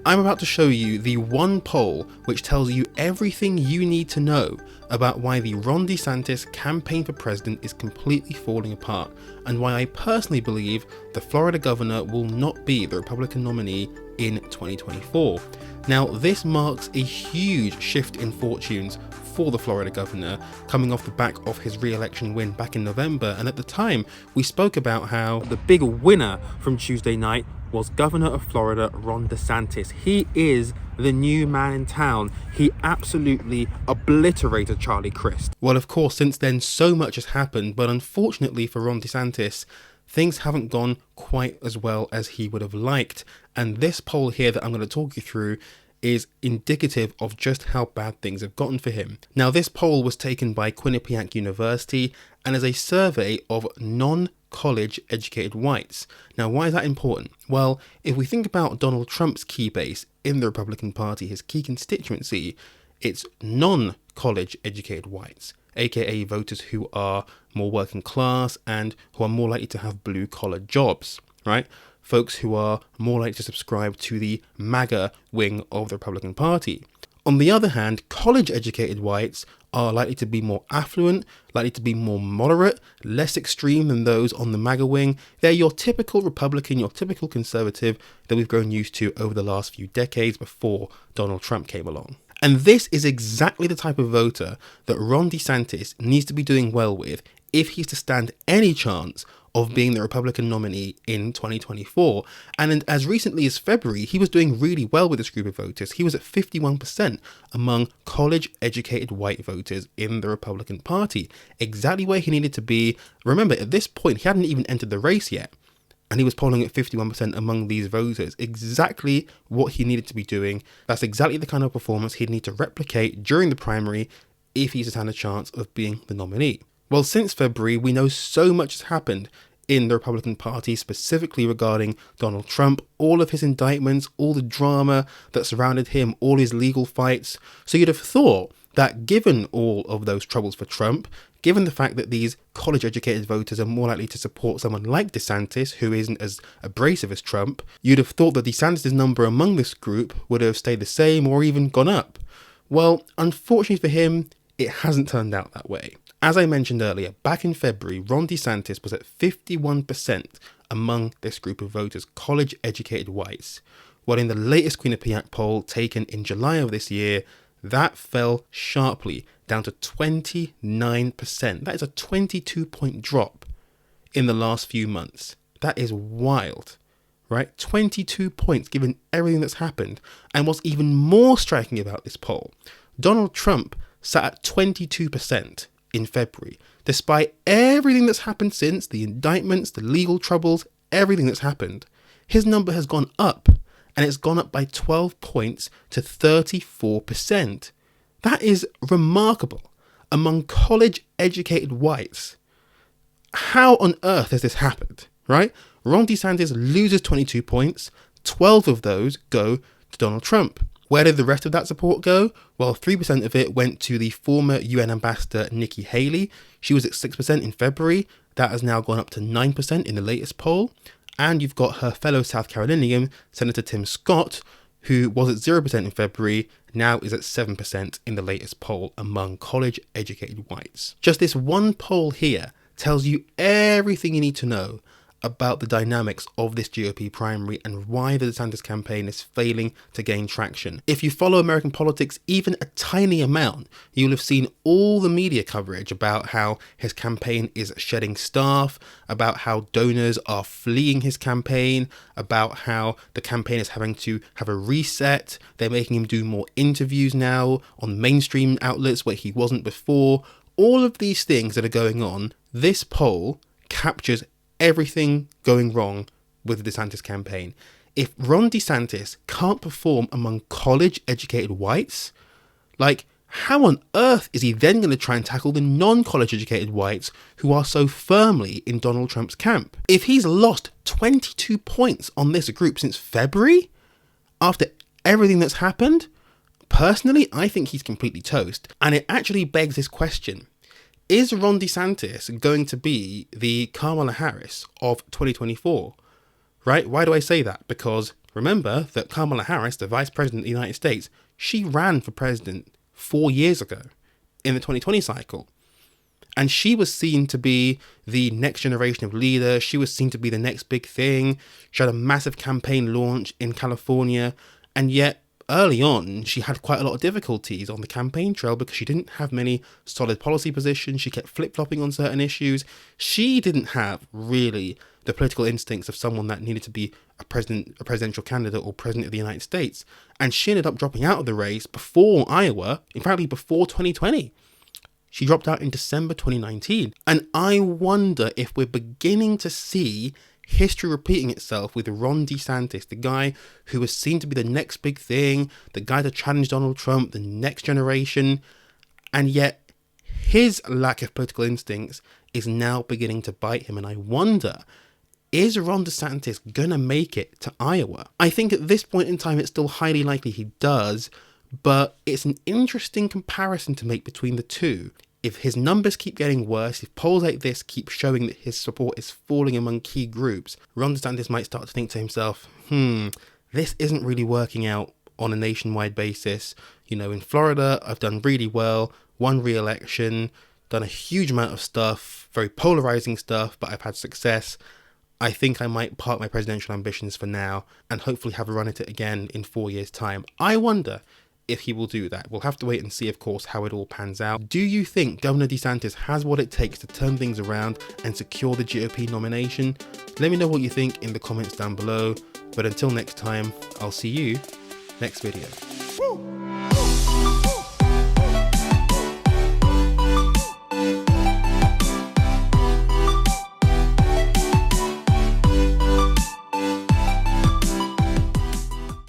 I'm about to show you the one poll which tells you everything you need to know about why the Ron DeSantis campaign for president is completely falling apart, and why I personally believe the Florida governor will not be the Republican nominee in 2024. Now, this marks a huge shift in fortunes for the Florida governor, coming off the back of his re-election win back in November, and at the time we spoke about how the big winner from Tuesday night was Governor of Florida, Ron DeSantis. He is the new man in town. He absolutely obliterated Charlie Crist. Well, of course, since then so much has happened, but unfortunately for Ron DeSantis, things haven't gone quite as well as he would have liked. And this poll here that I'm going to talk you through is indicative of just how bad things have gotten for him. Now, this poll was taken by Quinnipiac University and is a survey of non-college educated whites. Now, why is that important? Well, if we think about Donald Trump's key base in the Republican Party, his key constituency, it's non-college educated whites, aka voters who are more working class and who are more likely to have blue collar jobs, right? Folks who are more likely to subscribe to the MAGA wing of the Republican Party. On the other hand, college-educated whites are likely to be more affluent, likely to be more moderate, less extreme than those on the MAGA wing. They're your typical Republican, your typical conservative that we've grown used to over the last few decades before Donald Trump came along. And this is exactly the type of voter that Ron DeSantis needs to be doing well with if he's to stand any chance of being the Republican nominee in 2024. And as recently as February, he was doing really well with this group of voters. He was at 51% among college-educated white voters in the Republican Party, exactly where he needed to be. Remember, at this point, he hadn't even entered the race yet, and he was polling at 51% among these voters, exactly what he needed to be doing. That's exactly the kind of performance he'd need to replicate during the primary if he's to stand a chance of being the nominee. Well, since February, we know so much has happened in the Republican Party, specifically regarding Donald Trump, all of his indictments, all the drama that surrounded him, all his legal fights. So you'd have thought that given all of those troubles for Trump, given the fact that these college-educated voters are more likely to support someone like DeSantis, who isn't as abrasive as Trump, you'd have thought that DeSantis' number among this group would have stayed the same or even gone up. Well, unfortunately for him, it hasn't turned out that way. As I mentioned earlier, back in February, Ron DeSantis was at 51% among this group of voters, college-educated whites. While in the latest Quinnipiac poll taken in July of this year, that fell sharply down to 29%. That is a 22-point drop in the last few months. That is wild, right? 22 points given everything that's happened. And what's even more striking about this poll, Donald Trump sat at 22% in February. Despite everything that's happened since, the indictments, the legal troubles, everything that's happened, his number has gone up, and it's gone up by 12 points to 34%. That is remarkable among college-educated whites. How on earth has this happened, right? Ron DeSantis loses 22 points, 12 of those go to Donald Trump. Where did the rest of that support go? Well, 3% of it went to the former UN ambassador Nikki Haley. She was at 6% in February. That has now gone up to 9% in the latest poll. And you've got her fellow South Carolinian, Senator Tim Scott, who was at 0% in February, now is at 7% in the latest poll among college-educated whites. Just this one poll here tells you everything you need to know about the dynamics of this GOP primary and why the DeSantis campaign is failing to gain traction. If you follow American politics even a tiny amount, you'll have seen all the media coverage about how his campaign is shedding staff, about how donors are fleeing his campaign, about how the campaign is having to have a reset. They're making him do more interviews now on mainstream outlets where he wasn't before. All of these things that are going on, this poll captures everything going wrong with the DeSantis campaign. If Ron DeSantis can't perform among college-educated whites, like, how on earth is he then going to try and tackle the non-college educated whites who are so firmly in Donald Trump's camp? If he's lost 22 points on this group since February, after everything that's happened, personally, I think he's completely toast. And it actually begs this question. Is Ron DeSantis going to be the Kamala Harris of 2024? Right? Why do I say that? Because Remember that Kamala Harris, the Vice President of the United States, she ran for president 4 years ago in the 2020 cycle. And she was seen to be the next generation of leader. She was seen to be the next big thing. She had a massive campaign launch in California. And yet, early on, she had quite a lot of difficulties on the campaign trail because she didn't have many solid policy positions. She kept flip-flopping on certain issues. She didn't have really the political instincts of someone that needed to be a presidential candidate or president of the United States. And she ended up dropping out of the race before Iowa, in fact, before 2020. She dropped out in December 2019. And I wonder if we're beginning to see history repeating itself with Ron DeSantis, the guy who was seen to be the next big thing, the guy to challenge Donald Trump, the next generation. And yet his lack of political instincts is now beginning to bite him. And I wonder, is Ron DeSantis going to make it to Iowa? I think at this point in time, it's still highly likely he does, but it's an interesting comparison to make between the two. If his numbers keep getting worse, if polls like this keep showing that his support is falling among key groups, Ron DeSantis might start to think to himself, this isn't really working out on a nationwide basis. You know, in Florida, I've done really well, won re-election, done a huge amount of stuff, very polarizing stuff, but I've had success. I think I might park my presidential ambitions for now and hopefully have a run at it again in 4 years' time. I wonder if he will do that. We'll have to wait and see, of course, how it all pans out. Do you think Governor DeSantis has what it takes to turn things around and secure the GOP nomination? Let me know what you think in the comments down below. But until next time, I'll see you next video. Woo!